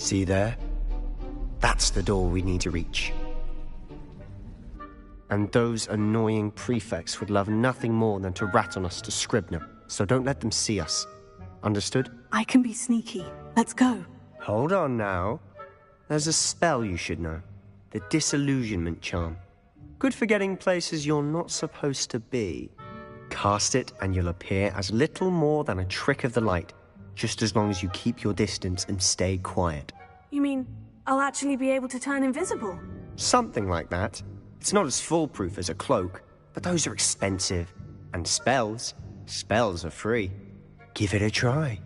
See there? That's the door we need to reach. And those annoying prefects would love nothing more than to rat on us to Scribner, so don't let them see us. Understood? I can be sneaky. Let's go. Hold on now. There's a spell you should know. The Disillusionment Charm. Good for getting places you're not supposed to be. Cast it and you'll appear as little more than a trick of the light, just as long as you keep your distance and stay quiet. You mean I'll actually be able to turn invisible? Something like that. It's not as foolproof as a cloak, but those are expensive. And spells are free. Give it a try.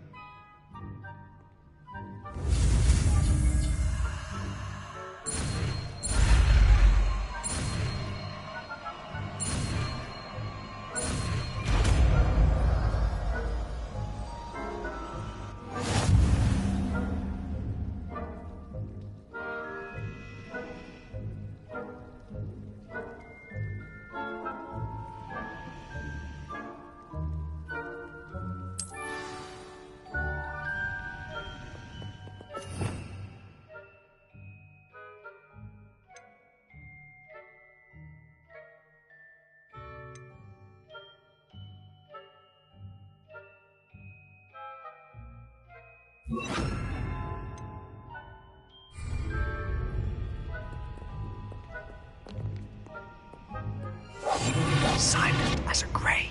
Silent as a grave.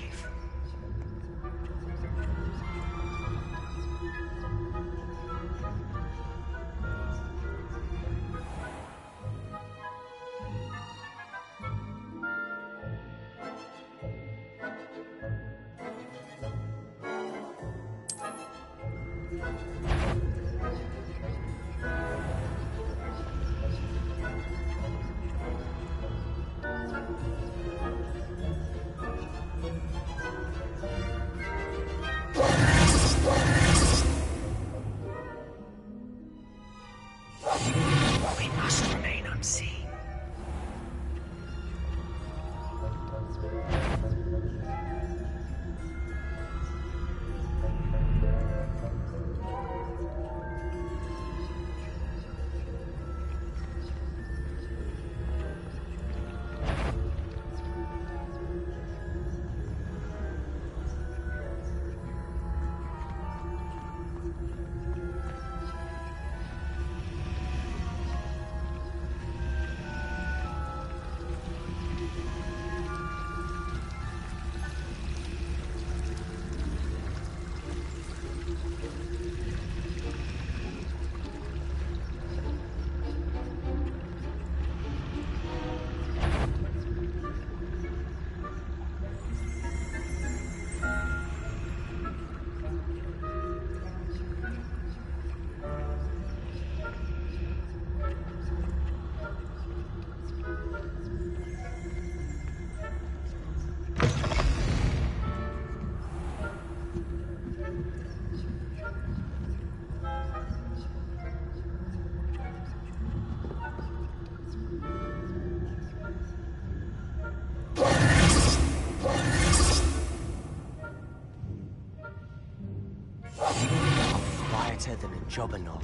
Quieter than a jobberknoll.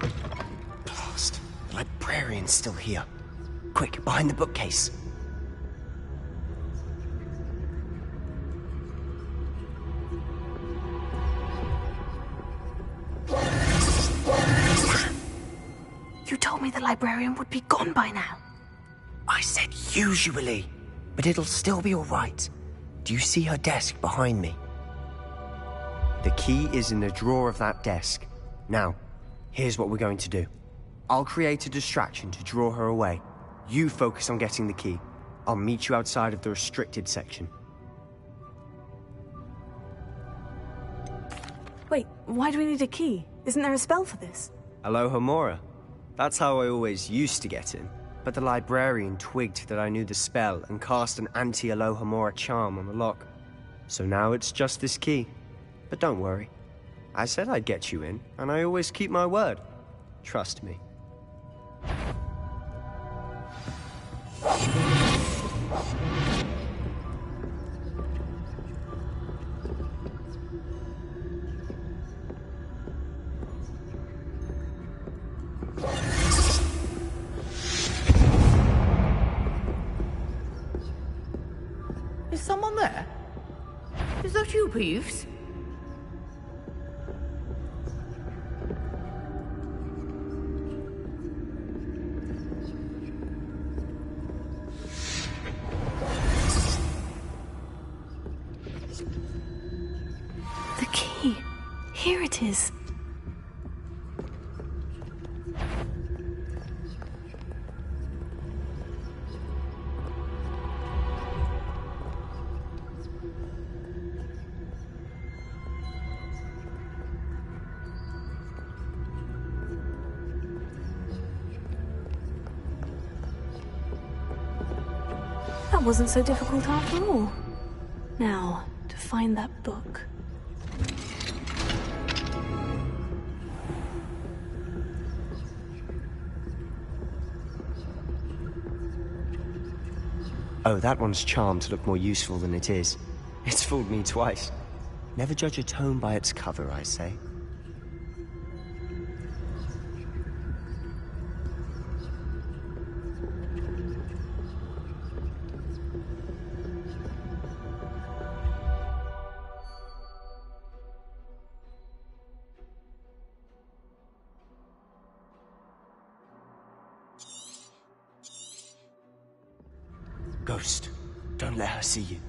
Blast. The librarian's still here. Quick, behind the bookcase. You told me the librarian would be gone by now. I said usually, but it'll still be all right. Do you see her desk behind me? The key is in the drawer of that desk. Now, here's what we're going to do. I'll create a distraction to draw her away. You focus on getting the key. I'll meet you outside of the restricted section. Wait, why do we need a key? Isn't there a spell for this? Alohomora. That's how I always used to get in. But the librarian twigged that I knew the spell and cast an anti-Alohomora charm on the lock. So now it's just this key. But don't worry. I said I'd get you in, and I always keep my word. Trust me. Is someone there? Is that you, Peeves? The key. Here it is. That wasn't so difficult after all. Now, to find that book. Oh, that one's charmed to look more useful than it is. It's fooled me twice. Never judge a tome by its cover, I say. Ghost, don't let her see you.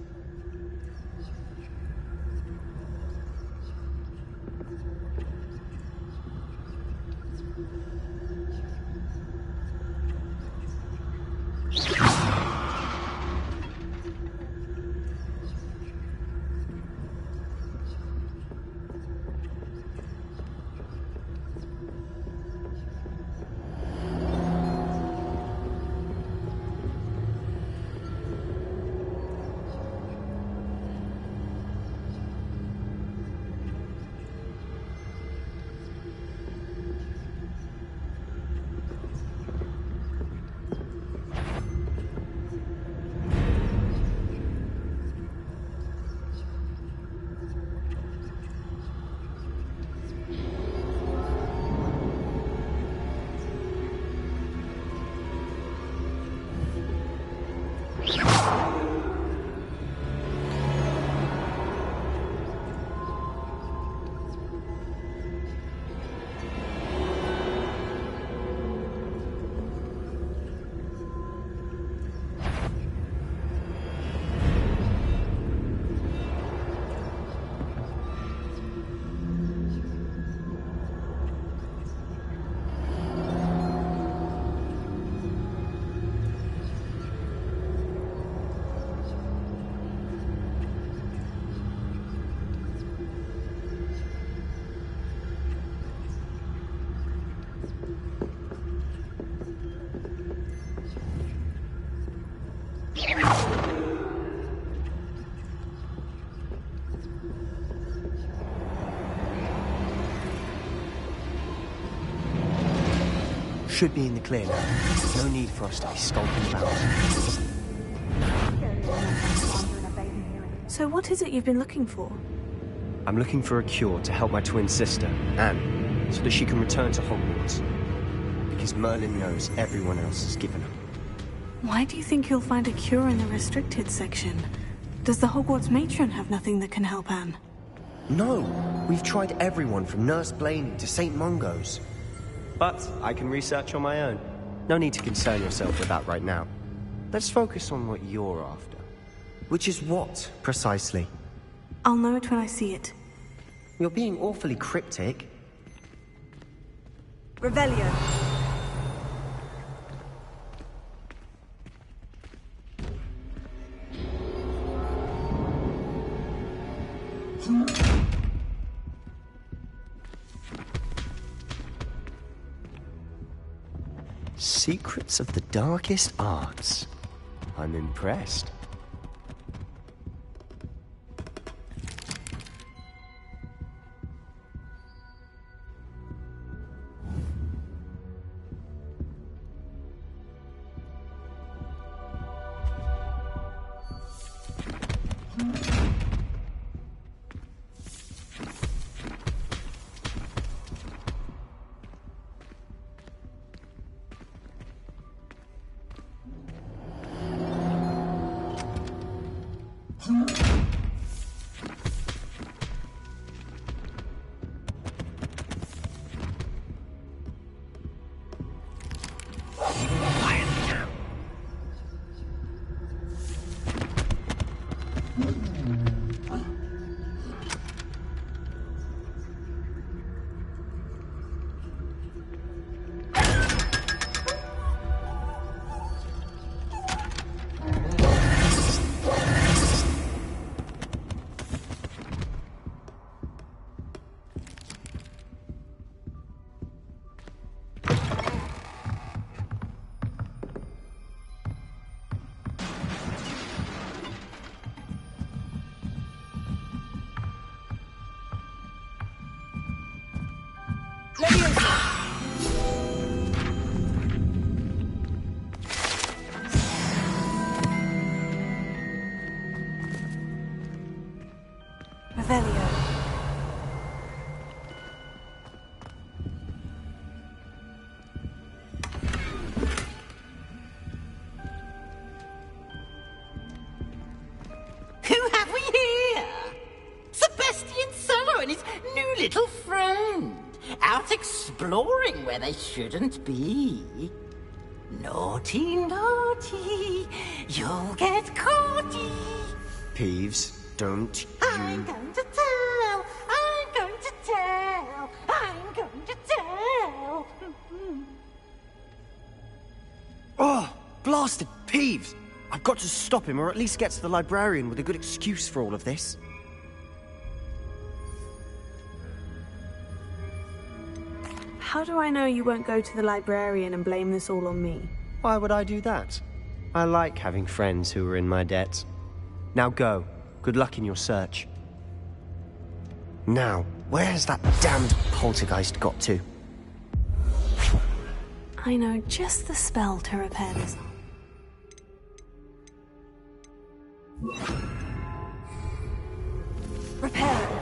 Should be in the clear now. No need for us to be skulking about. So what is it you've been looking for? I'm looking for a cure to help my twin sister, Anne, so that she can return to Hogwarts. Because Merlin knows everyone else has given up. Why do you think you'll find a cure in the restricted section? Does the Hogwarts matron have nothing that can help Anne? No! We've tried everyone from Nurse Blaney to St. Mungo's. But I can research on my own. No need to concern yourself with that right now. Let's focus on what you're after. Which is what, precisely? I'll know it when I see it. You're being awfully cryptic. Revelio. Secrets of the darkest arts. I'm impressed. Revelio. Who have we here? Sebastian Solo and his new little friend. Out exploring where they shouldn't be. Naughty, naughty. You'll get caughty. Peeves, don't you... I'm going to tell. I'm going to tell. I'm going to tell. Oh, blasted Peeves! I've got to stop him, or at least get to the librarian with a good excuse for all of this. How do I know you won't go to the librarian and blame this all on me? Why would I do that? I like having friends who are in my debt. Now go. Good luck in your search. Now, where has that damned poltergeist got to? I know just the spell to repair this. Repair it.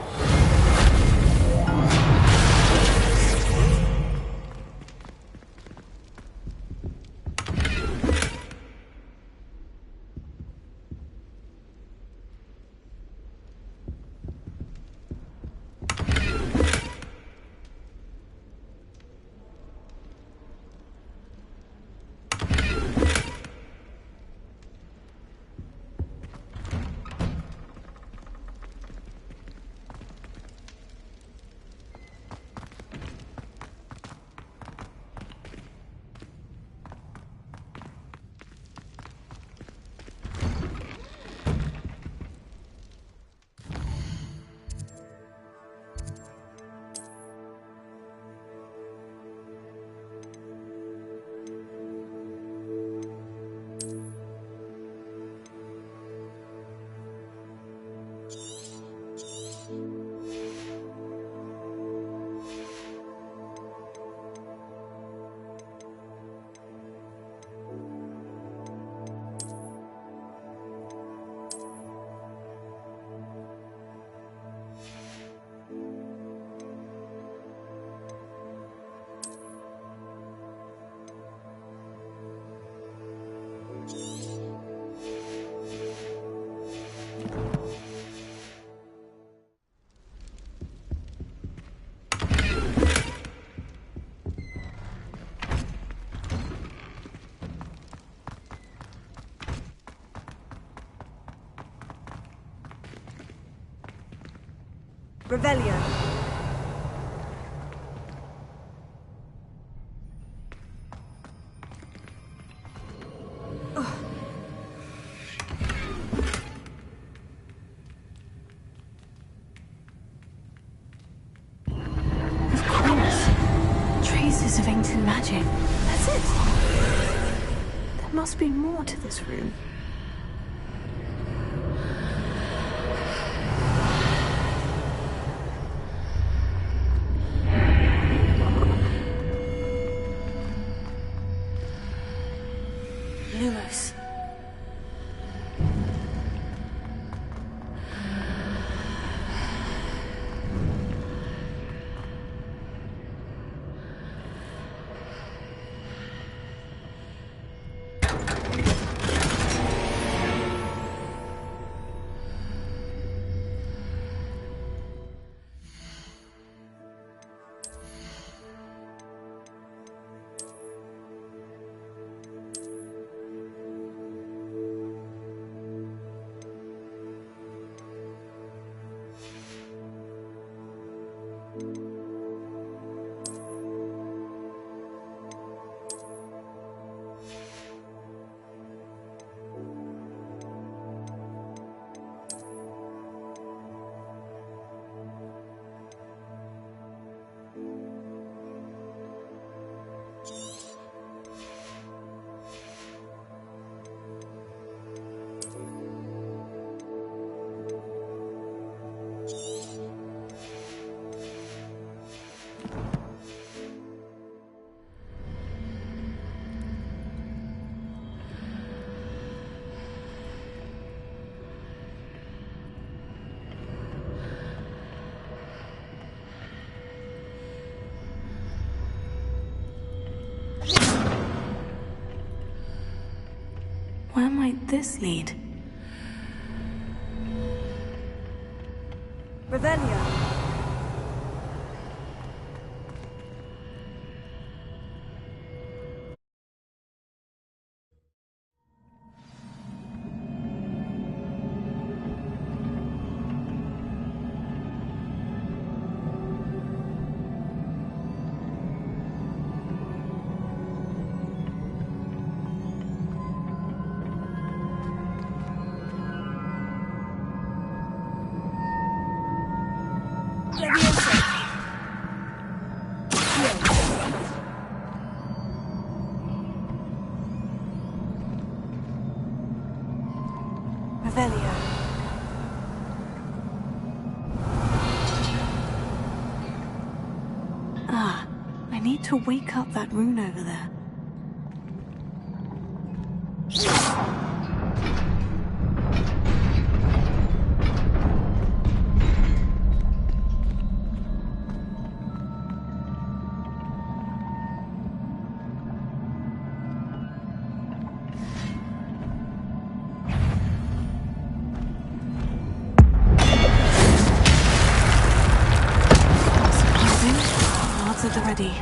Revelio. Of course. Traces of ancient magic. That's it. There must be more to this room. Lumos. Where might this lead? Revelio. Leviosa. Revelio. Ah, I need to wake up that rune over there. Cards at the ready.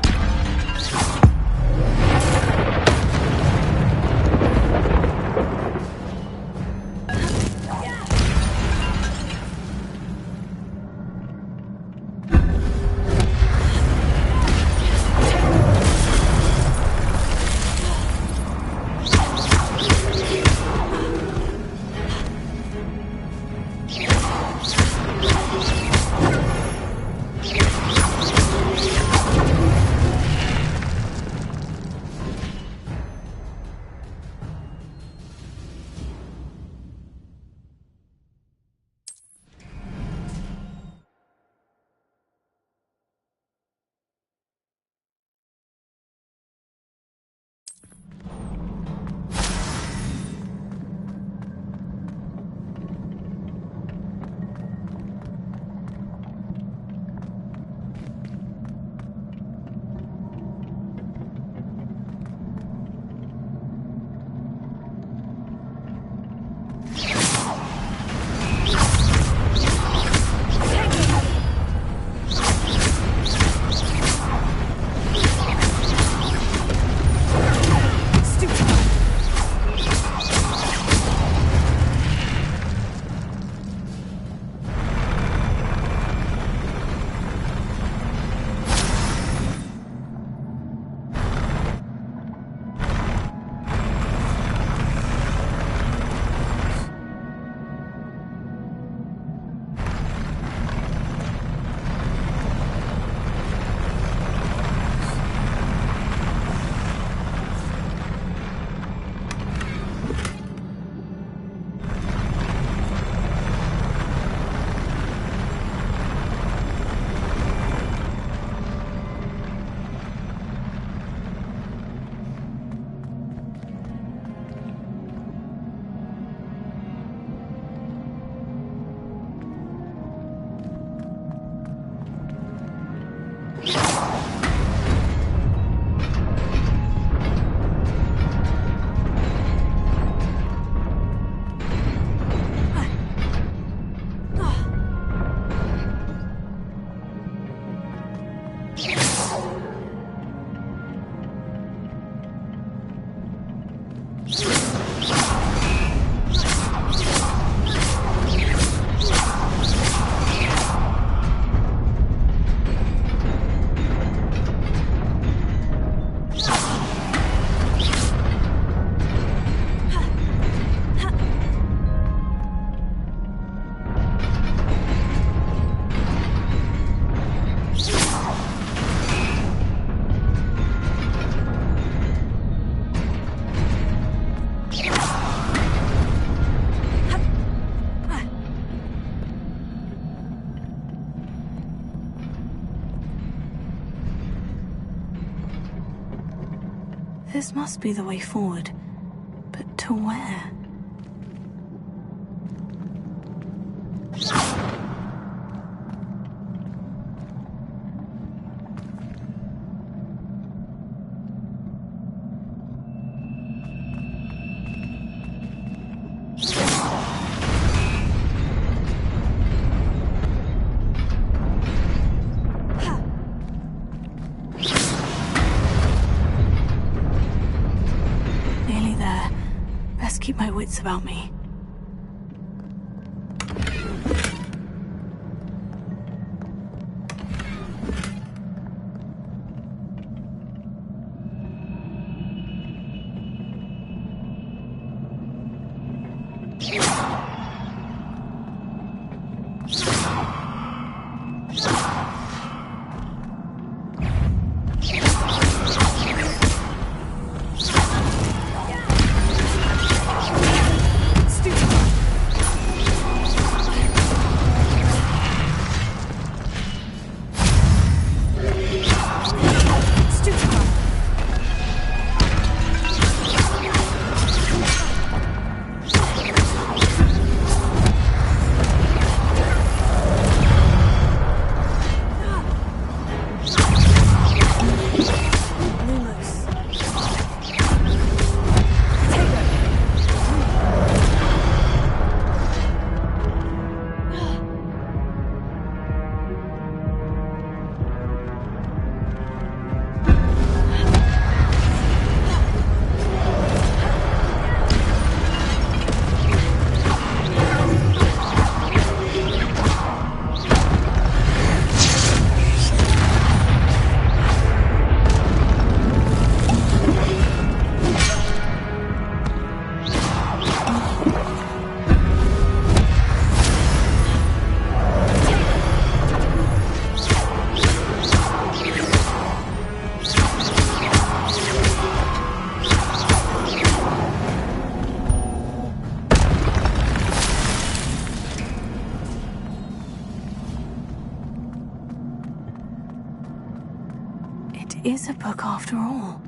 This must be the way forward. But to where? my wits about me. Is a book after all.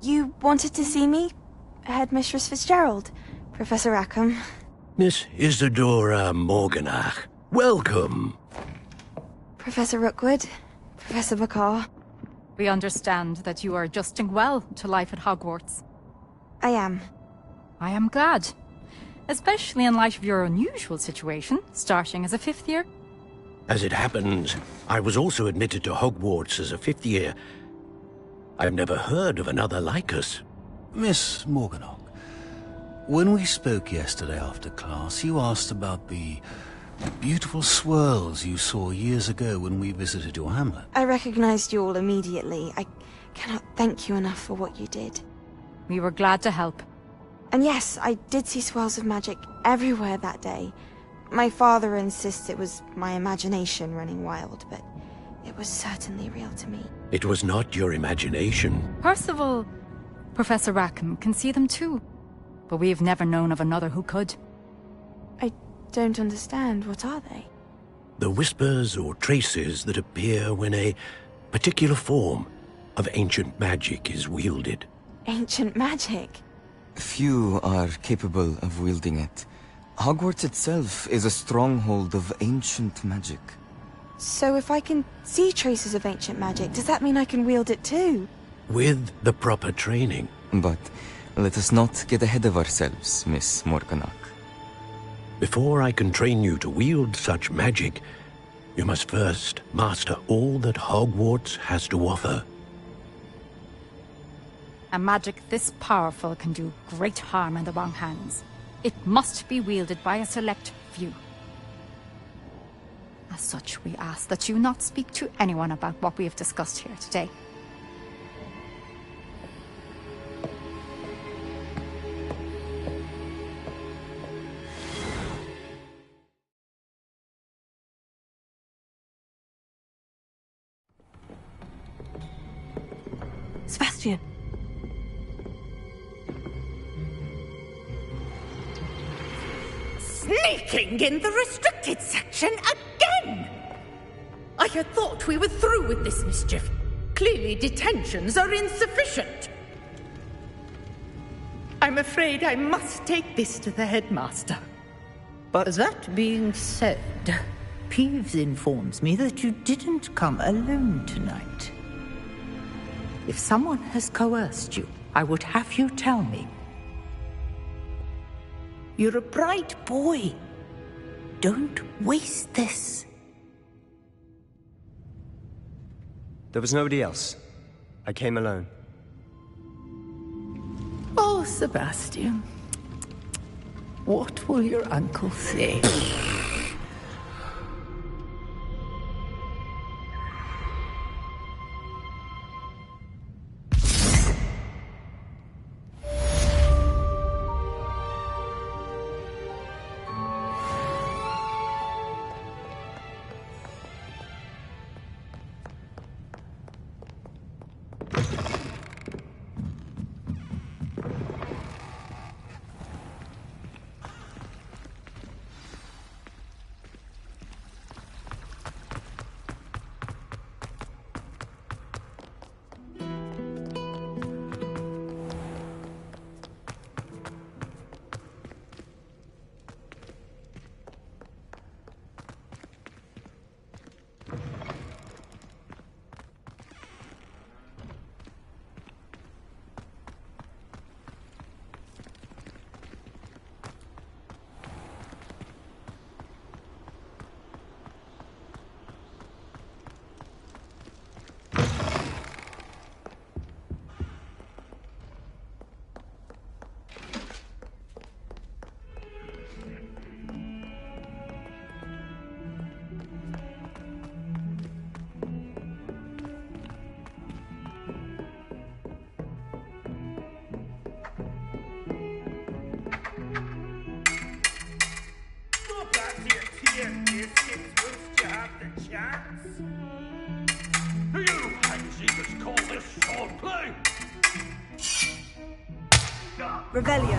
You wanted to see me? Headmistress Fitzgerald? Professor Rackham? Miss Isadora Morganach, welcome. Professor Rookwood? Professor Bakar? We understand that you are adjusting well to life at Hogwarts. I am. I am glad. Especially in light of your unusual situation, starting as a 5th year. As it happens, I was also admitted to Hogwarts as a 5th year. I've never heard of another like us. Miss Morganach, when we spoke yesterday after class, you asked about the Beautiful swirls you saw years ago when we visited your hamlet. I recognized you all immediately. I cannot thank you enough for what you did. We were glad to help. And yes, I did see swirls of magic everywhere that day. My father insists it was my imagination running wild, but it was certainly real to me. It was not your imagination. Percival, Professor Rackham can see them too. But we have never known of another who could. I don't understand. What are they? The whispers or traces that appear when a particular form of ancient magic is wielded. Ancient magic? Few are capable of wielding it. Hogwarts itself is a stronghold of ancient magic. So if I can see traces of ancient magic, does that mean I can wield it too? With the proper training. But let us not get ahead of ourselves, Miss Morganach. Before I can train you to wield such magic, you must first master all that Hogwarts has to offer. A magic this powerful can do great harm in the wrong hands. It must be wielded by a select few. As such, we ask that you not speak to anyone about what we have discussed here today. Sebastian. Sneaking in the restricted section again! I had thought we were through with this mischief. Clearly detentions are insufficient. I'm afraid I must take this to the headmaster. But that being said, Peeves informs me that you didn't come alone tonight. If someone has coerced you, I would have you tell me. You're a bright boy. Don't waste this. There was nobody else. I came alone. Oh, Sebastian. What will your uncle say? Revelio.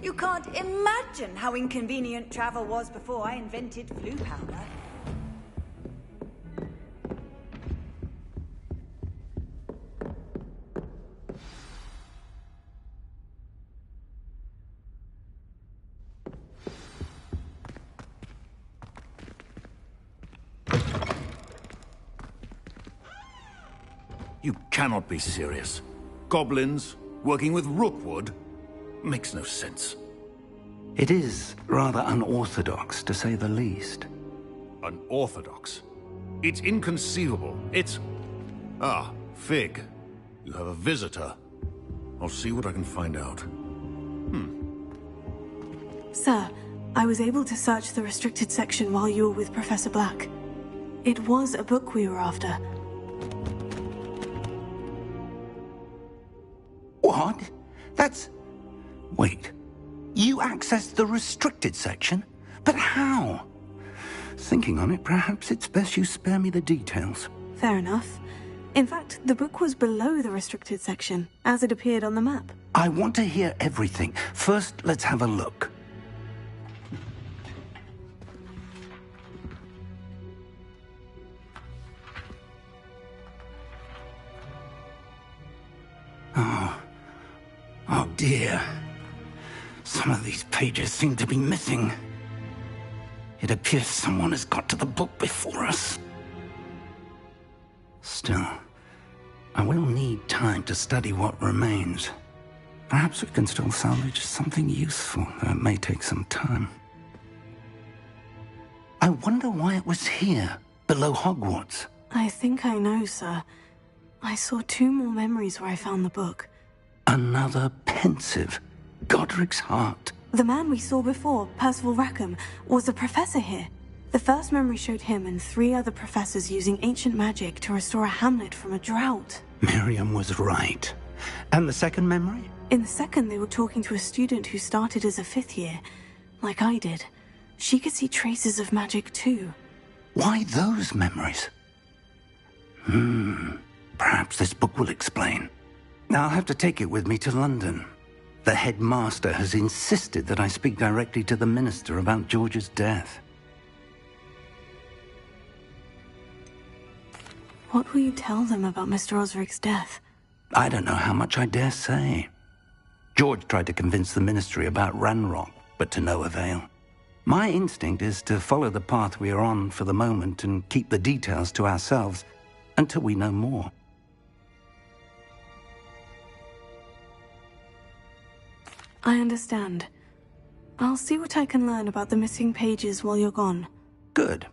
You can't imagine how inconvenient travel was before I invented flu powder. You cannot be serious. Goblins working with Rookwood? makes no sense. It is rather unorthodox, to say the least. Unorthodox? It's inconceivable. It's... Ah, Fig. You have a visitor. I'll see what I can find out. Sir, I was able to search the restricted section while you were with Professor Black. It was a book we were after. What? That's... Wait. You accessed the restricted section? But how? Thinking on it, perhaps it's best you spare me the details. Fair enough. In fact, the book was below the restricted section, as it appeared on the map. I want to hear everything. First, let's have a look. Oh dear. Some of these pages seem to be missing. It appears someone has got to the book before us. Still, I will need time to study what remains. Perhaps we can still salvage something useful, though it may take some time. I wonder why it was here, below Hogwarts. I think I know, sir. I saw 2 more memories where I found the book. Another pensive. Godric's heart. The man we saw before, Percival Rackham, was a professor here. The first memory showed him and 3 other professors using ancient magic to restore a hamlet from a drought. Miriam was right. And the second memory? In the second, they were talking to a student who started as a 5th year, like I did. She could see traces of magic too. Why those memories? Perhaps this book will explain. I'll have to take it with me to London. The headmaster has insisted that I speak directly to the minister about George's death. What will you tell them about Mr. Osric's death? I don't know how much I dare say. George tried to convince the ministry about Ranrock, but to no avail. My instinct is to follow the path we are on for the moment and keep the details to ourselves until we know more. I understand. I'll see what I can learn about the missing pages while you're gone. Good.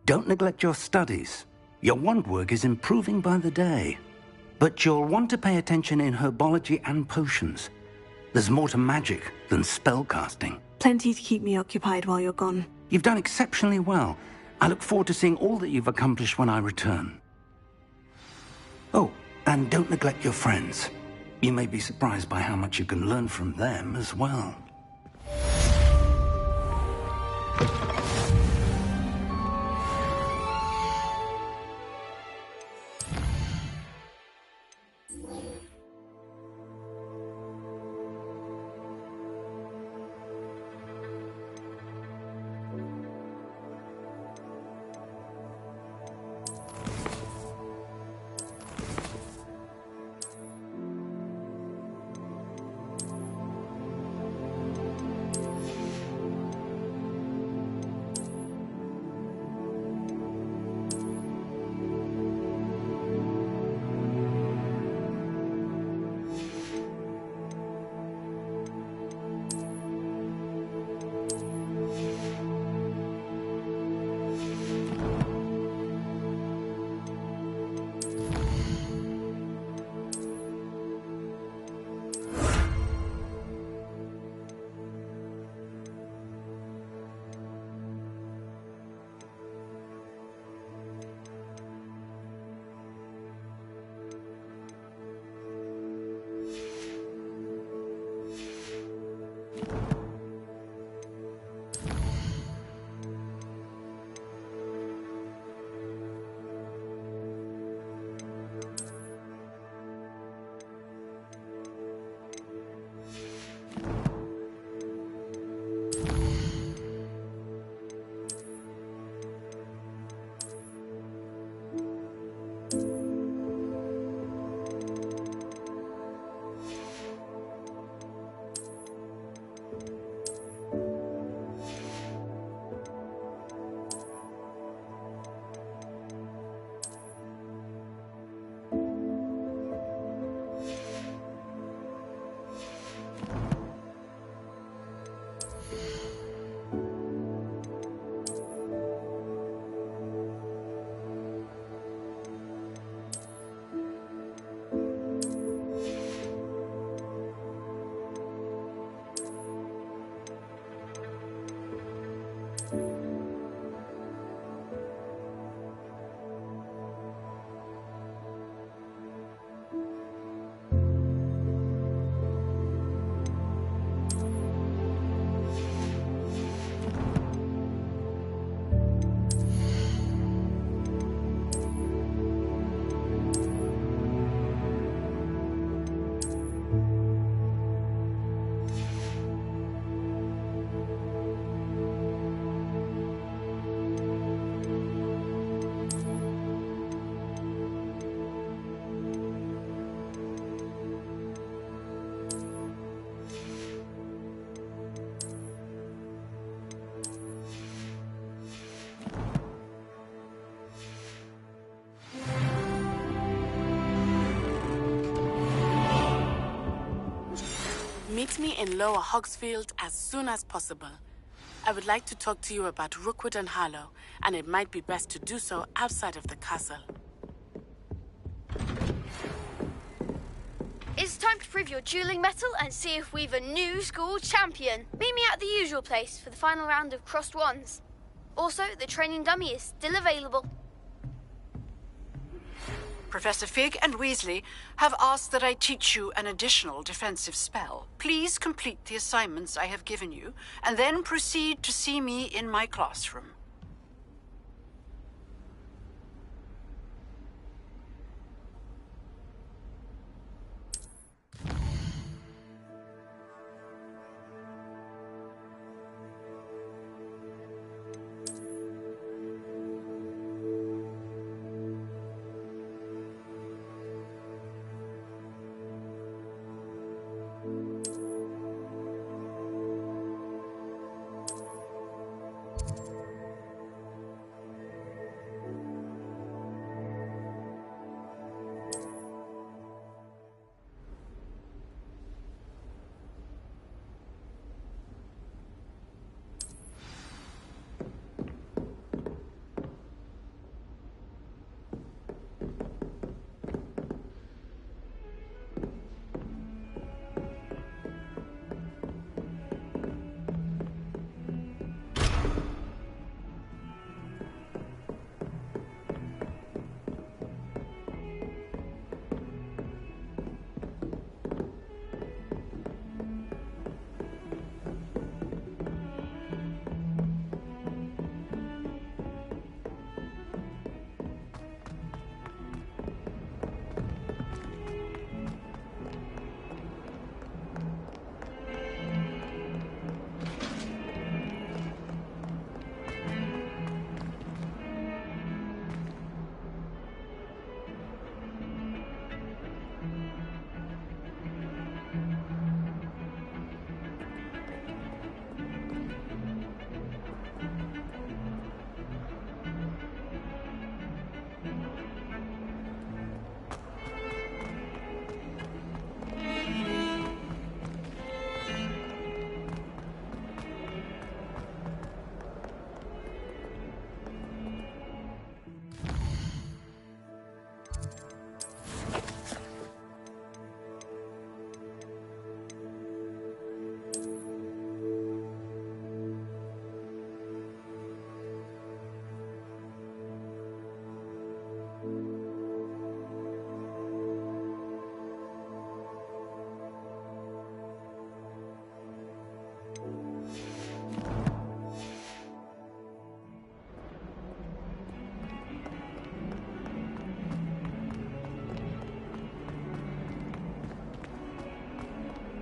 Don't neglect your studies. Your wand work is improving by the day. But you'll want to pay attention in herbology and potions. There's more to magic than spellcasting. Plenty to keep me occupied while you're gone. You've done exceptionally well. I look forward to seeing all that you've accomplished when I return. Oh, and don't neglect your friends. You may be surprised by how much you can learn from them as well. Meet me in Lower Hogsfield as soon as possible. I would like to talk to you about Rookwood and Harlow, and it might be best to do so outside of the castle. It's time to prove your dueling mettle and see if we've a new school champion. Meet me at the usual place for the final round of crossed wands. Also, the training dummy is still available. Professor Fig and Weasley have asked that I teach you an additional defensive spell. Please complete the assignments I have given you, and then proceed to see me in my classroom.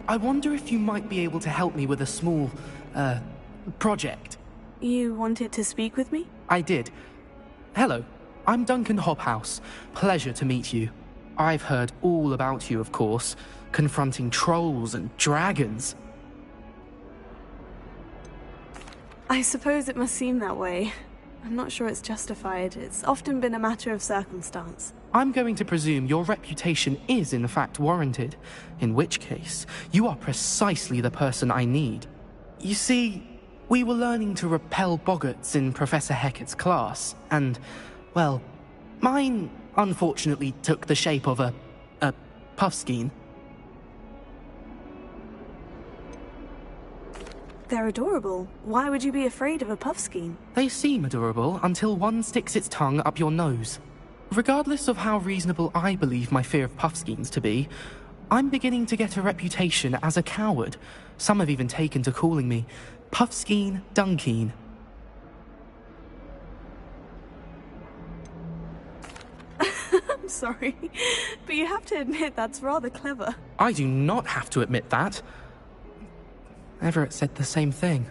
I wonder if you might be able to help me with a small, project. You wanted to speak with me? I did. Hello, I'm Duncan Hobhouse. Pleasure to meet you. I've heard all about you, of course, confronting trolls and dragons. I suppose it must seem that way. I'm not sure it's justified. It's often been a matter of circumstance. I'm going to presume your reputation is in fact warranted, in which case, you are precisely the person I need. You see, we were learning to repel boggarts in Professor Hecat's class, and, well, mine unfortunately took the shape of a puffskein. They're adorable. Why would you be afraid of a puffskein? They seem adorable until one sticks its tongue up your nose. Regardless of how reasonable I believe my fear of puffskeins to be, I'm beginning to get a reputation as a coward. Some have even taken to calling me Puffskein Dunkeen. I'm sorry, but you have to admit that's rather clever. I do not have to admit that. Everett said the same thing.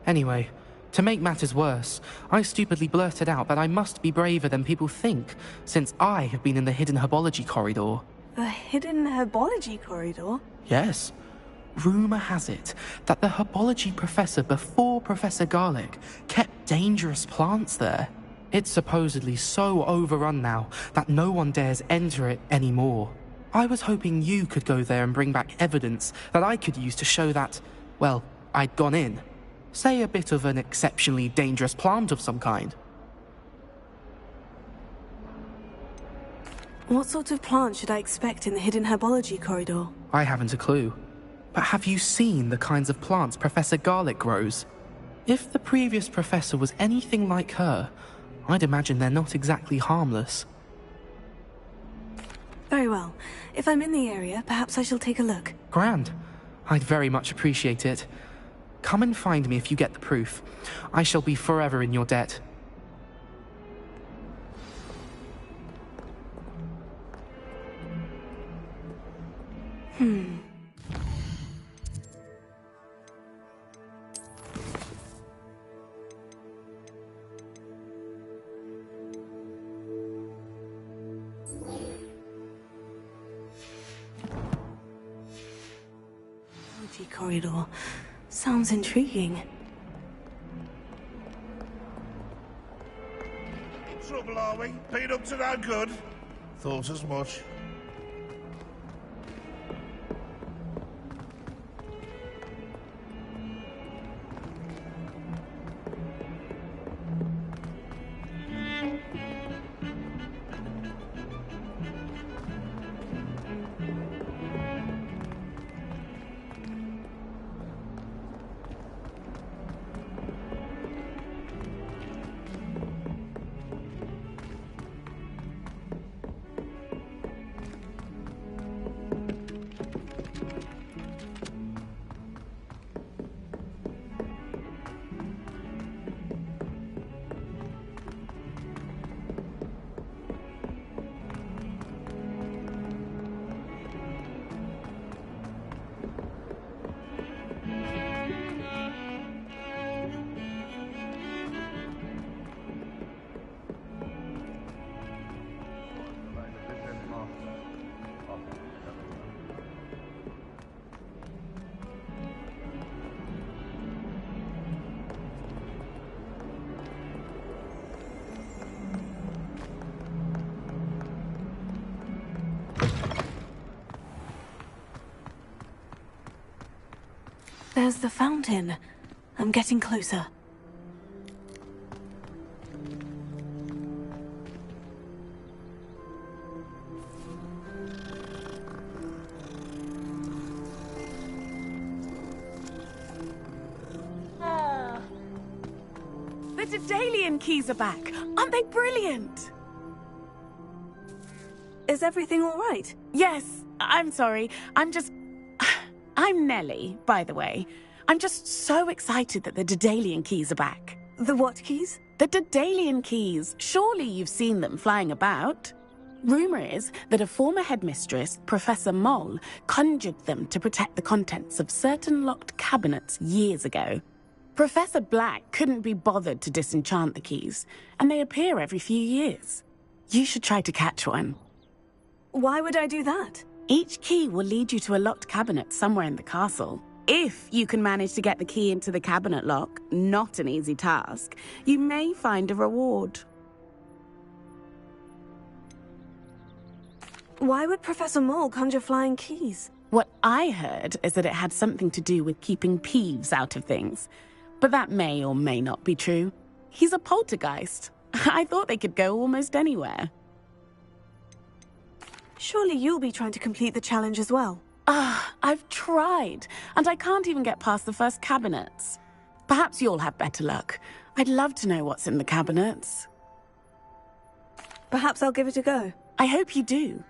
Anyway, to make matters worse, I stupidly blurted out that I must be braver than people think, since I have been in the hidden herbology corridor. The hidden herbology corridor? Yes. Rumour has it that the herbology professor before Professor Garlick kept dangerous plants there. It's supposedly so overrun now that no one dares enter it anymore. I was hoping you could go there and bring back evidence that I could use to show that, well, I'd gone in. Say a bit of an exceptionally dangerous plant of some kind. What sort of plant should I expect in the hidden herbology corridor? I haven't a clue. But have you seen the kinds of plants Professor Garlick grows? If the previous professor was anything like her, I'd imagine they're not exactly harmless. Very well. If I'm in the area, perhaps I shall take a look. Grand. I'd very much appreciate it. Come and find me if you get the proof. I shall be forever in your debt. Corridor. Sounds intriguing. In trouble, are we? Been up to no good? Thought as much. There's the fountain. I'm getting closer. The Daedalian keys are back. Aren't they brilliant? Is everything all right? Yes, I'm sorry. I'm Nellie, by the way. I'm just so excited that the Daedalian keys are back. The what keys? The Daedalian keys. Surely you've seen them flying about. Rumour is that a former headmistress, Professor Mole, conjured them to protect the contents of certain locked cabinets years ago. Professor Black couldn't be bothered to disenchant the keys, and they appear every few years. You should try to catch one. Why would I do that? Each key will lead you to a locked cabinet somewhere in the castle. If you can manage to get the key into the cabinet lock, not an easy task, you may find a reward. Why would Professor Mole conjure flying keys? What I heard is that it had something to do with keeping Peeves out of things. But that may or may not be true. He's a poltergeist. I thought they could go almost anywhere. Surely you'll be trying to complete the challenge as well. I've tried, and I can't even get past the first cabinets. Perhaps you'll have better luck. I'd love to know what's in the cabinets. Perhaps I'll give it a go. I hope you do.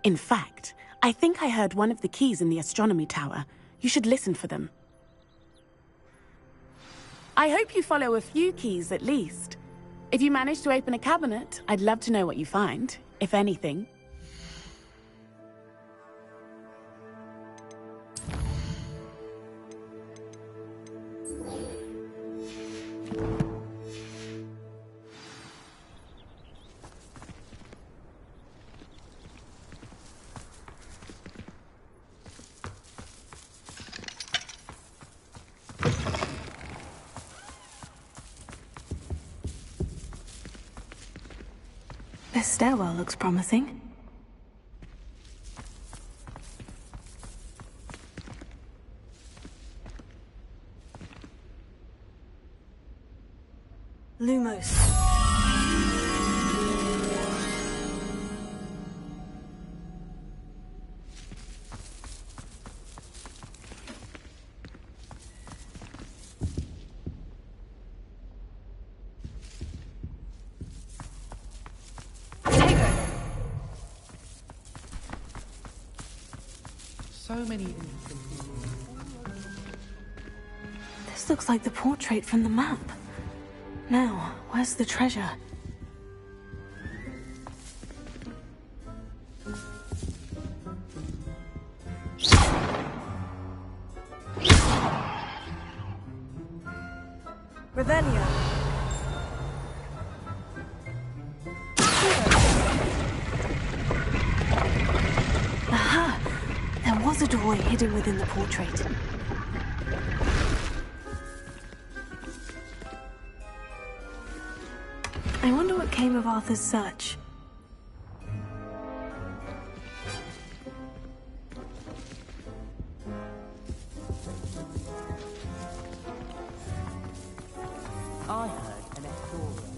In fact, I think I heard one of the keys in the astronomy tower. You should listen for them. I hope you follow a few keys at least. If you manage to open a cabinet, I'd love to know what you find, if anything. This stairwell looks promising. Lumos. So many interesting people. This looks like the portrait from the map. Now, where's the treasure? Revelio. Aha! There was a doorway hidden within the portrait. I wonder what came of Arthur's search. I heard an explorer.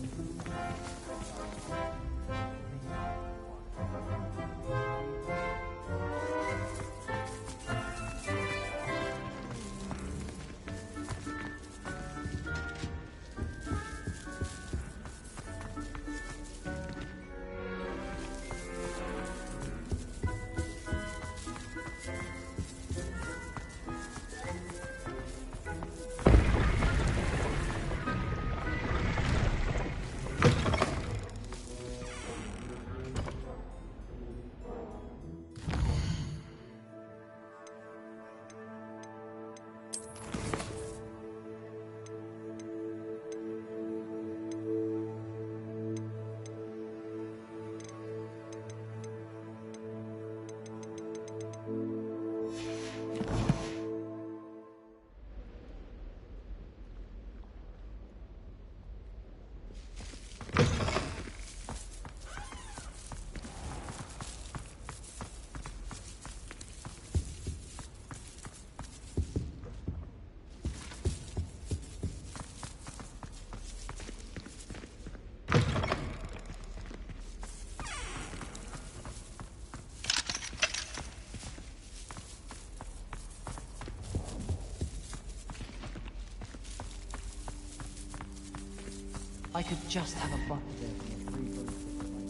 I could just have a bucket of free bonus right now.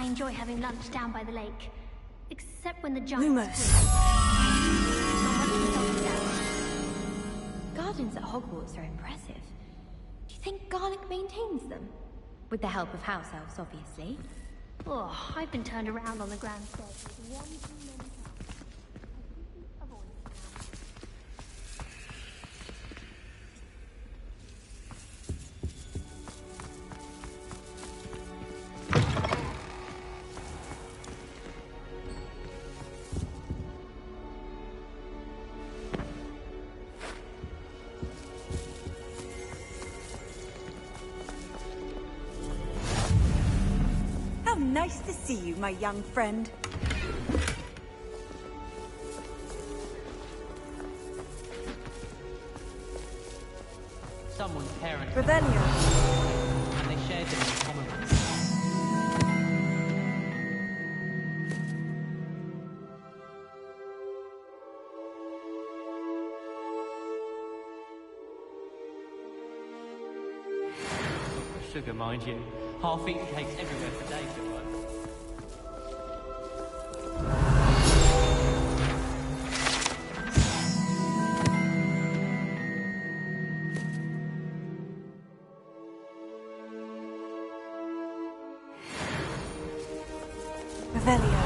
enjoy having lunch down by the lake. Except when the giants Lumos. Gardens at Hogwarts are impressive. Do you think Garlic maintains them? With the help of house elves, obviously. Oh, I've been turned around on the grand staircase one too many times. Nice to see you, my young friend. Someone's parents. Revelio. And they shared them in common. Sugar, mind you. Half-eaten cakes everywhere for days at work. Revelio.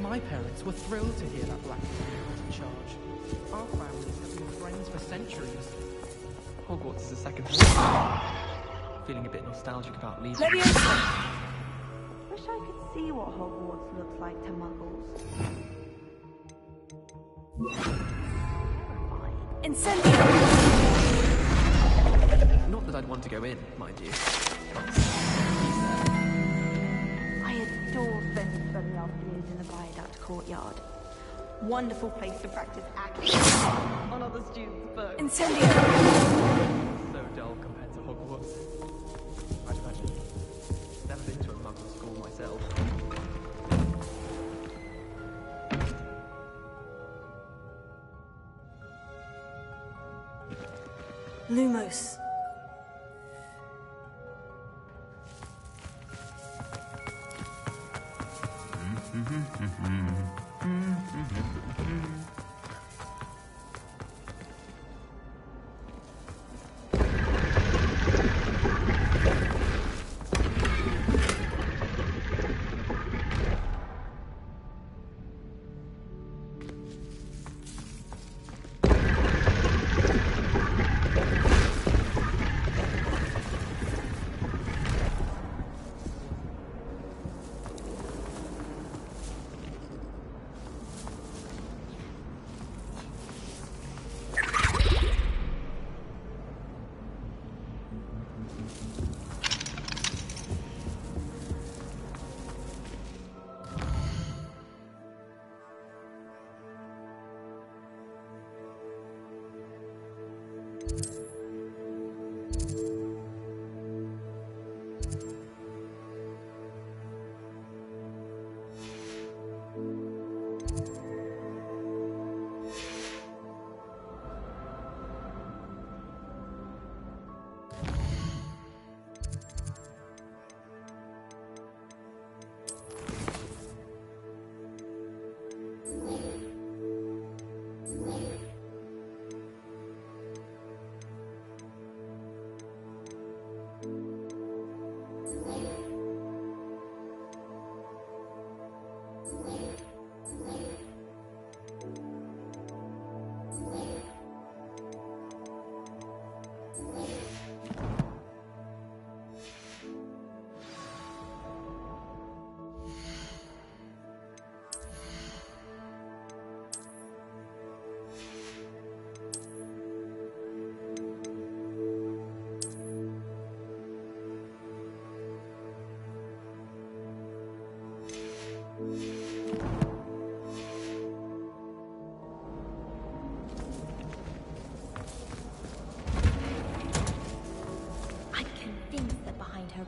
My parents were thrilled to hear that Black was in charge. Our families have been friends for centuries. Hogwarts is a second home. Feeling a bit nostalgic about leaving. Leviosa! Wish I could see what Hogwarts looks like to Muggles. Incendio! Not that I'd want to go in, mind you. I adore spending study afternoons in the Viaduct courtyard. Wonderful place to practice acting on other students' books. Incendio! So dull compared to Hogwarts. I'd imagine. Never been to a Muggle school myself. Lumos.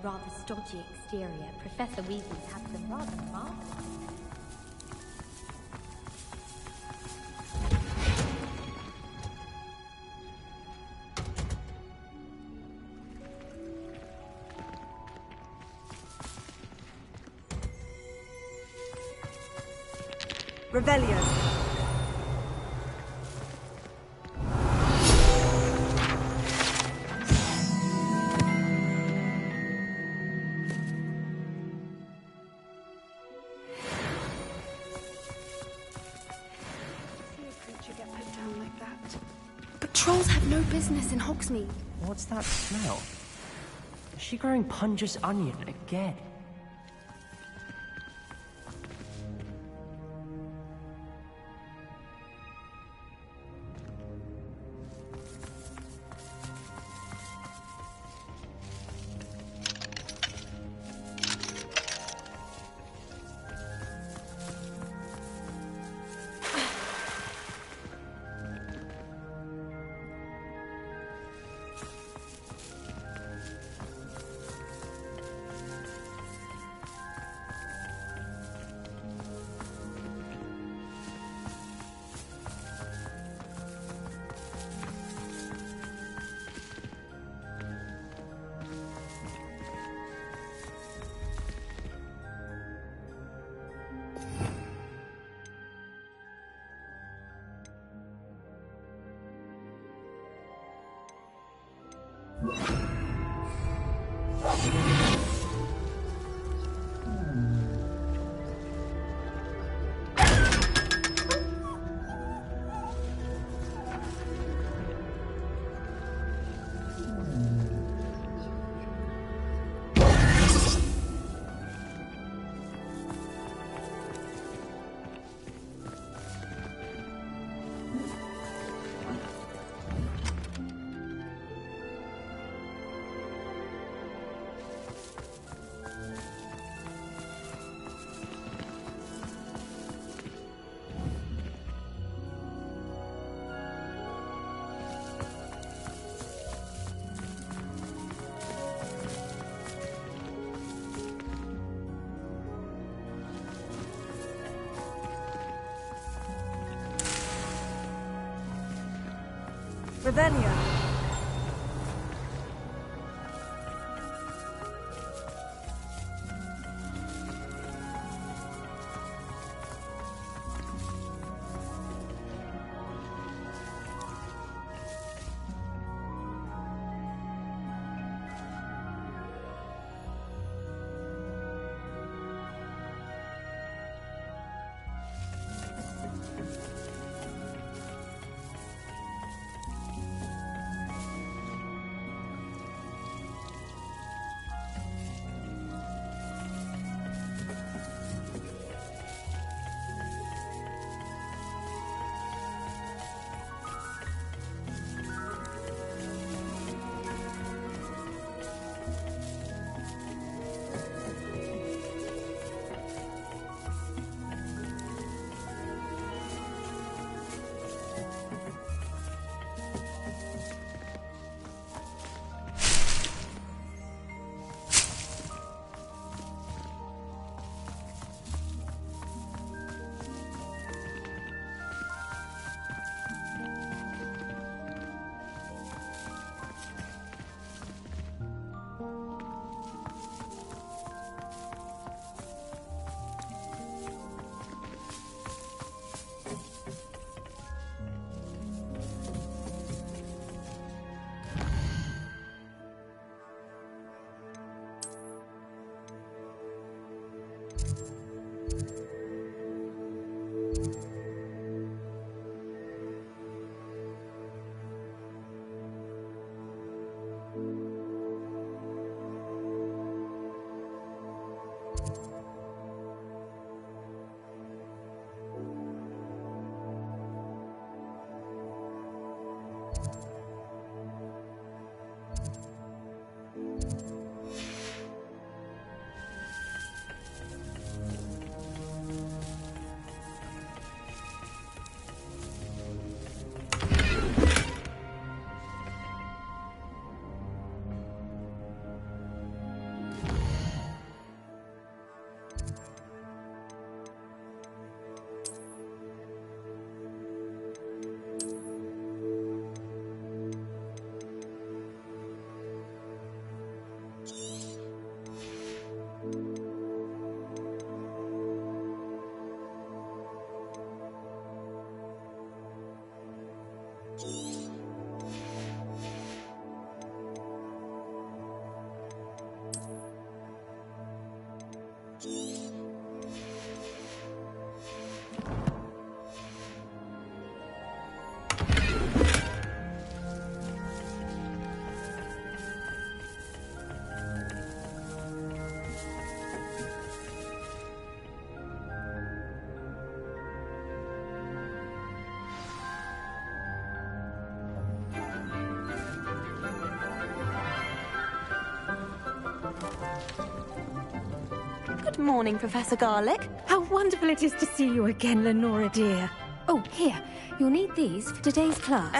rather stodgy exterior, Professor Weasley's had some rather marvelous. Revelio. But trolls have no business in Hogsmeade. What's that smell? Is she growing Punja's onion again? Revelio. Good morning, Professor Garlick. How wonderful it is to see you again, Lenora dear. Oh, here. You'll need these for today's class.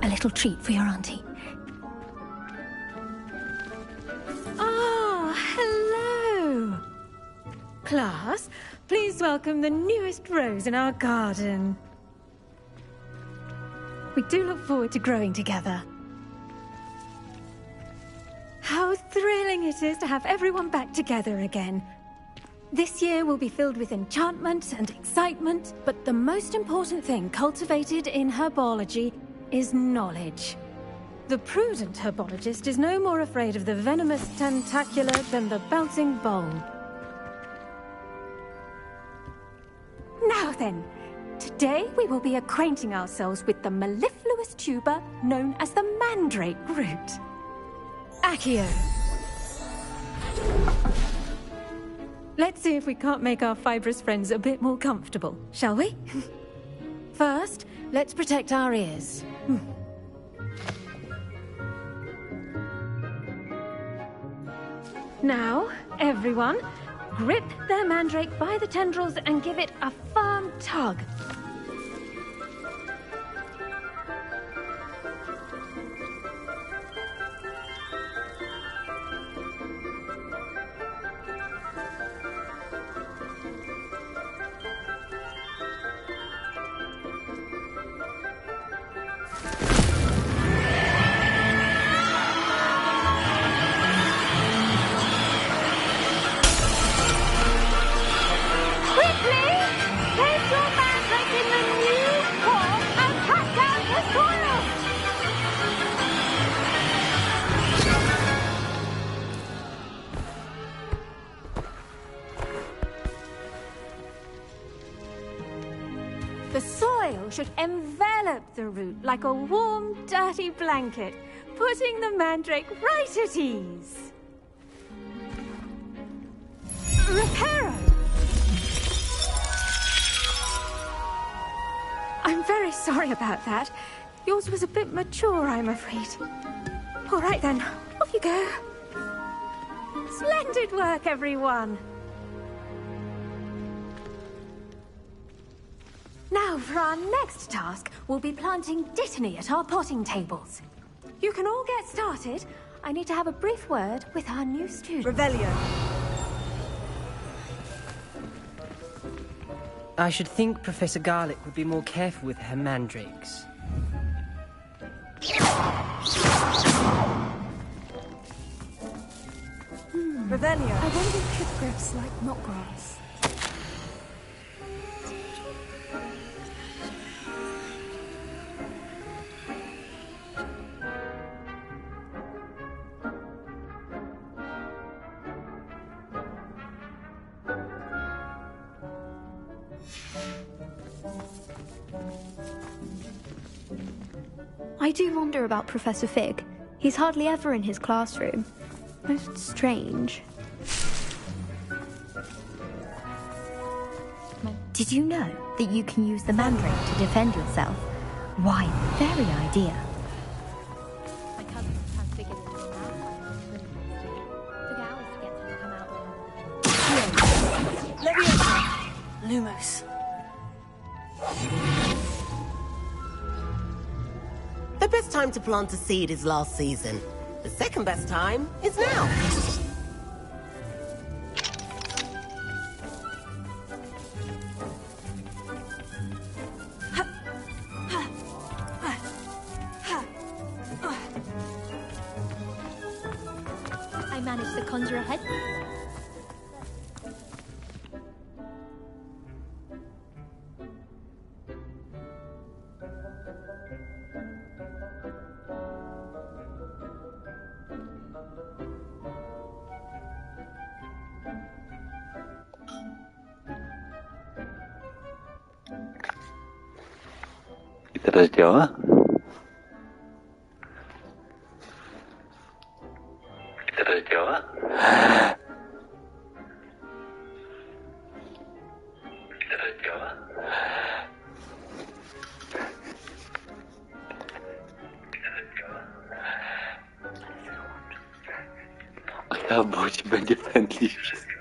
A little treat for your auntie. Ah, hello. Class, please welcome the newest rose in our garden. We do look forward to growing together. How thrilling it is to have everyone back together again. This year will be filled with enchantment and excitement, but the most important thing cultivated in herbology is knowledge. The prudent herbologist is no more afraid of the venomous tentacular than the bouncing bowl. Now then, today we will be acquainting ourselves with the mellifluous tuber known as the mandrake root. Accio. Let's see if we can't make our fibrous friends a bit more comfortable, shall we? First, let's protect our ears. Now, everyone, grip their mandrake by the tendrils and give it a firm tug. The soil should envelop the root like a warm, dirty blanket, putting the mandrake right at ease. Reparo! I'm very sorry about that. Yours was a bit mature, I'm afraid. All right then, off you go. Splendid work, everyone. Now, for our next task, we'll be planting Dittany at our potting tables. You can all get started. I need to have a brief word with our new student. Revelio. I should think Professor Garlick would be more careful with her mandrakes. Revelio. I wonder if hippogriffs like knotgrass. I do wonder about Professor Fig. He's hardly ever in his classroom. Most strange. Did you know that you can use the mandrake to defend yourself? Why, very idea. My cousin has figured it out. Took hours to get to come out. leviOsa. Lumos. The best time to plant a seed is last season. The second best time is now. I managed to conjure ahead. Terus Jawa? Terus Jawa? Terus Jawa? Ja, bo ci będzie pętli wszystko.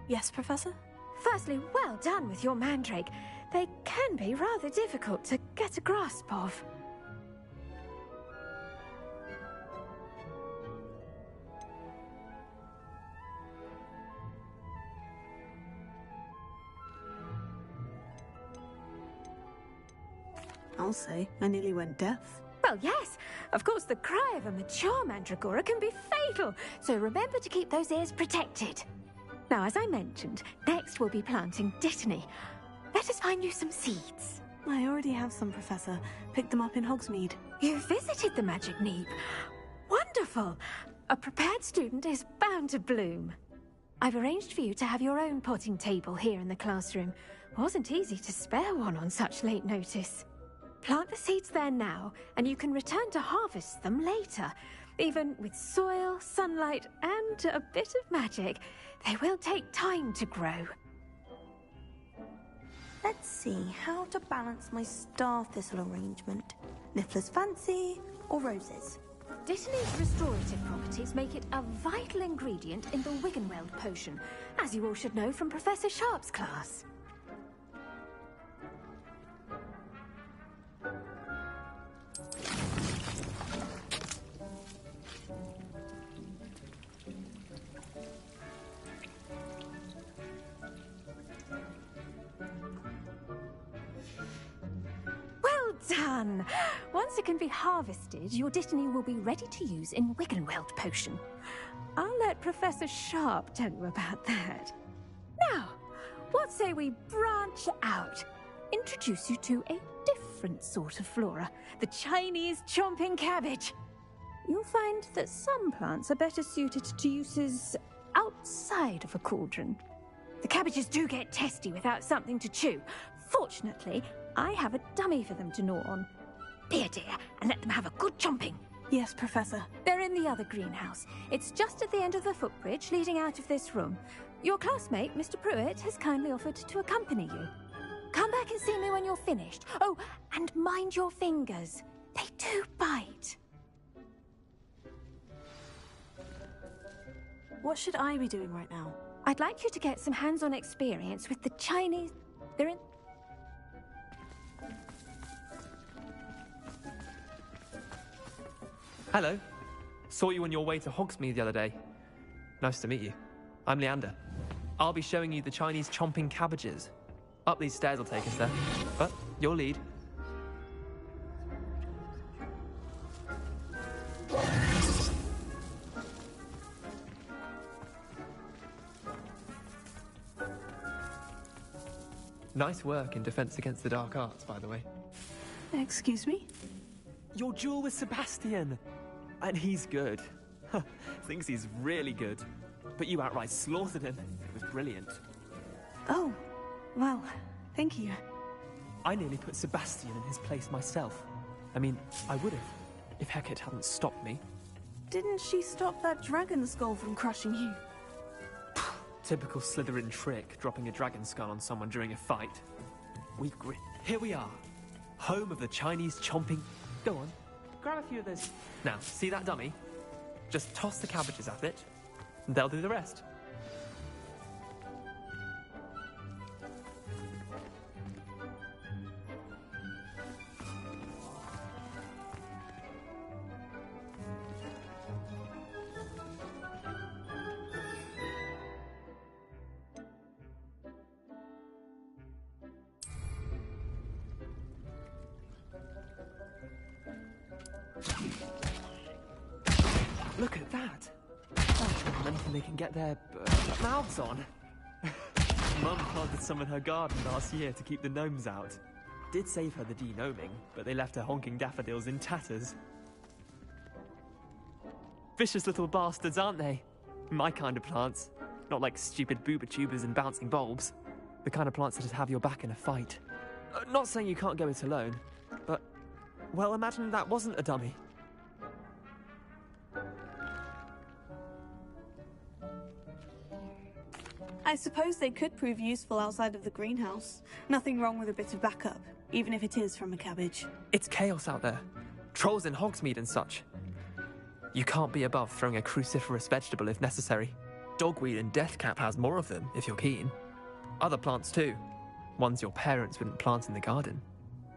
Yes, Professor? Firstly, well done with your mandrake. They can be rather difficult to get a grasp of. I'll say, I nearly went deaf. Well, yes. Of course, the cry of a mature mandragora can be fatal, so remember to keep those ears protected. Now, as I mentioned, next we'll be planting Dittany. Let us find you some seeds. I already have some, Professor. Picked them up in Hogsmeade. You visited the Magic Neep. Wonderful! A prepared student is bound to bloom. I've arranged for you to have your own potting table here in the classroom. Wasn't easy to spare one on such late notice. Plant the seeds there now, and you can return to harvest them later. Even with soil, sunlight, and a bit of magic, they will take time to grow. Let's see how to balance my star thistle arrangement. Niffler's fancy or roses? Dittany's restorative properties make it a vital ingredient in the Wiggenweld potion, as you all should know from Professor Sharp's class. Well done! Once it can be harvested, your Dittany will be ready to use in Wiggenweld potion. I'll let Professor Sharp tell you about that. Now, what say we branch out? Introduce you to a different sort of flora, the Chinese chomping cabbage. You'll find that some plants are better suited to uses outside of a cauldron. The cabbages do get testy without something to chew. Fortunately, I have a dummy for them to gnaw on. Be a dear and let them have a good chomping. Yes, Professor. They're in the other greenhouse. It's just at the end of the footbridge leading out of this room. Your classmate, Mr. Pruitt, has kindly offered to accompany you. Come back and see me when you're finished. Oh, and mind your fingers. They do bite. What should I be doing right now? I'd like you to get some hands-on experience with the Chinese... They're in... Hello. Saw you on your way to Hogsmeade the other day. Nice to meet you. I'm Leander. I'll be showing you the Chinese chomping cabbages. Up these stairs will take us there. But your lead. Nice work in Defense Against the Dark Arts, by the way. Excuse me? Your duel with Sebastian! And he's good. Thinks he's really good. But you outright slaughtered him. It was brilliant. Oh, well, thank you. I nearly put Sebastian in his place myself. I mean, I would have, if Hecate hadn't stopped me. Didn't she stop that dragon skull from crushing you? Typical Slytherin trick, dropping a dragon skull on someone during a fight. Here we are. Home of the Chinese chomping... Go on, grab a few of those. Now, see that dummy? Just toss the cabbages at it, and they'll do the rest. Look at that! That's not anything they can get their mouths on. Mum planted some in her garden last year to keep the gnomes out. Did save her the denoming, but they left her honking daffodils in tatters. Vicious little bastards, aren't they? My kind of plants. Not like stupid booba tubers and bouncing bulbs. The kind of plants that'd have your back in a fight. Not saying you can't go it alone, but... well, imagine that wasn't a dummy. I suppose they could prove useful outside of the greenhouse. Nothing wrong with a bit of backup, even if it is from a cabbage. It's chaos out there. Trolls in Hogsmeade and such. You can't be above throwing a cruciferous vegetable if necessary. Dogweed and deathcap has more of them, if you're keen. Other plants too. Ones your parents wouldn't plant in the garden.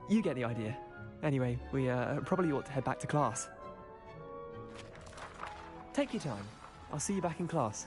You get the idea. Anyway, we probably ought to head back to class. Take your time. I'll see you back in class.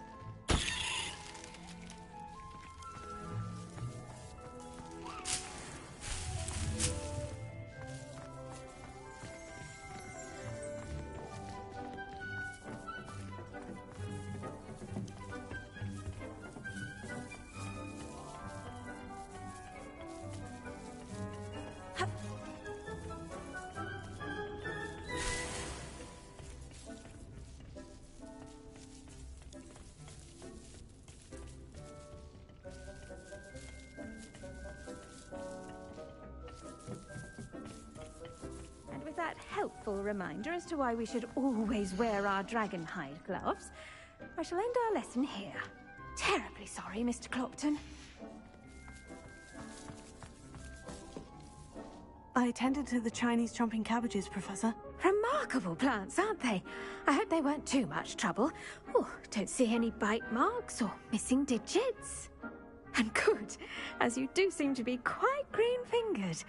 That helpful reminder as to why we should always wear our dragonhide gloves, I shall end our lesson here. Terribly sorry, Mr. Clopton. I tended to the Chinese chomping cabbages, Professor. Remarkable plants, aren't they? I hope they weren't too much trouble. Oh, don't see any bite marks or missing digits. And good, as you do seem to be quite green-fingered.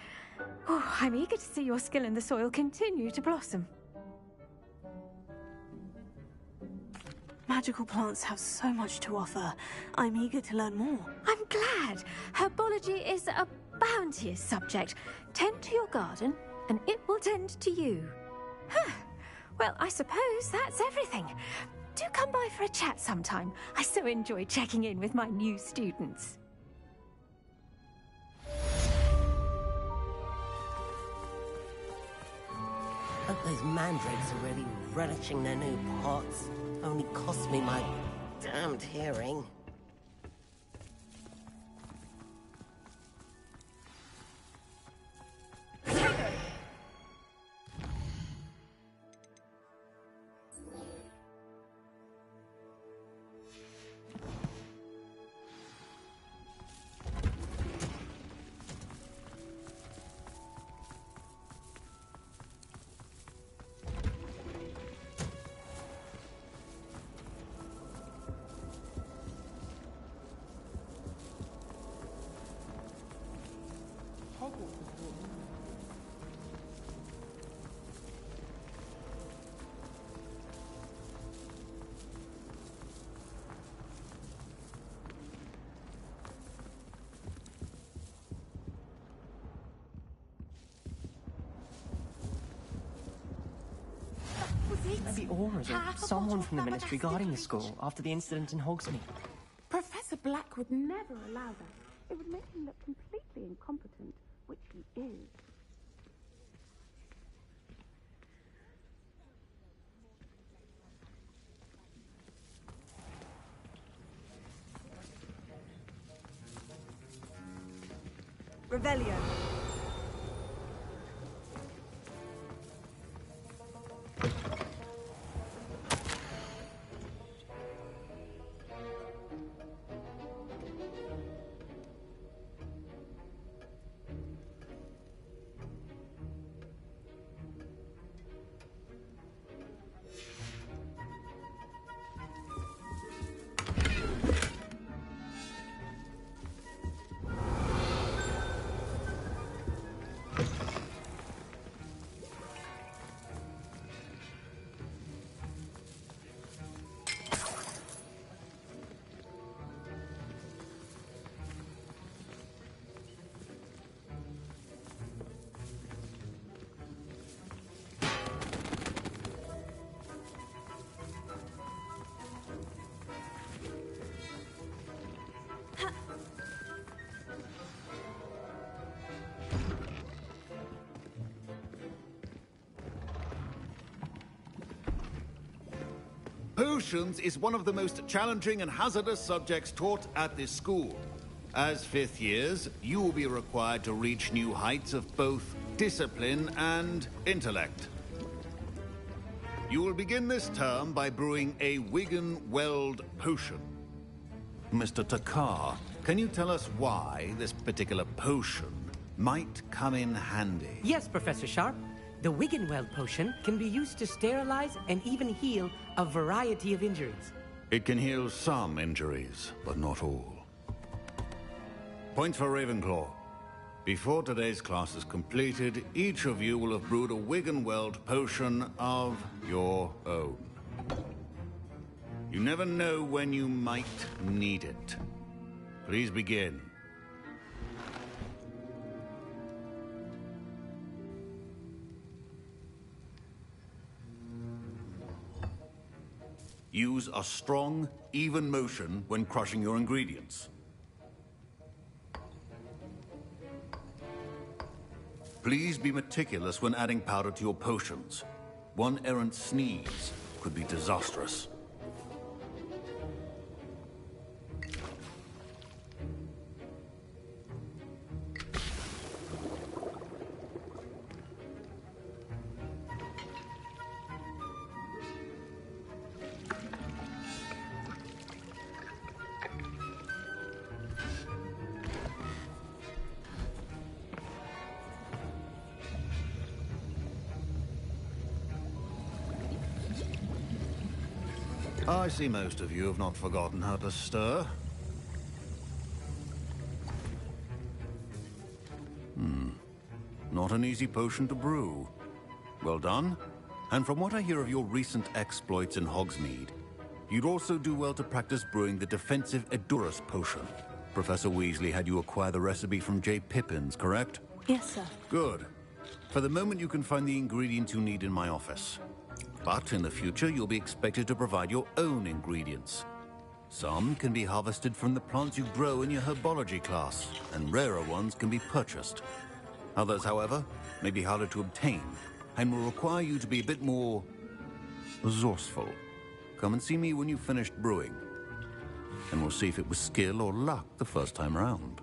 Oh, I'm eager to see your skill in the soil continue to blossom. Magical plants have so much to offer. I'm eager to learn more. I'm glad. Herbology is a bounteous subject. Tend to your garden, and it will tend to you. Huh. Well, I suppose that's everything. Do come by for a chat sometime. I so enjoy checking in with my new students. Hope those mandrakes are really relishing their new pots. Only cost me my damned hearing. Maybe Aura's or someone from the Ministry guarding the school after the incident in Hogsmeade. Professor Black would never allow that. It would make him look completely incompetent, which he is. Revelio. Potions is one of the most challenging and hazardous subjects taught at this school. As fifth years, you will be required to reach new heights of both discipline and intellect. You will begin this term by brewing a Wiggen-Weld potion. Mr. Takar, can you tell us why this particular potion might come in handy? Yes, Professor Sharp. The Wiggen-Weld potion can be used to sterilize and even heal a variety of injuries. It can heal some injuries, but not all. Points for Ravenclaw. Before today's class is completed, each of you will have brewed a Wiggen-Weld potion of your own. You never know when you might need it. Please begin. Use a strong, even motion when crushing your ingredients. Please be meticulous when adding powder to your potions. One errant sneeze could be disastrous. I see most of you have not forgotten how to stir. Not an easy potion to brew. Well done. And from what I hear of your recent exploits in Hogsmeade, you'd also do well to practice brewing the defensive Edurus potion. Professor Weasley had you acquire the recipe from J. Pippins, correct? Yes, sir. Good. For the moment, you can find the ingredients you need in my office. But in the future, you'll be expected to provide your own ingredients. Some can be harvested from the plants you grow in your herbology class, and rarer ones can be purchased. Others, however, may be harder to obtain, and will require you to be a bit more resourceful. Come and see me when you've finished brewing, and we'll see if it was skill or luck the first time round.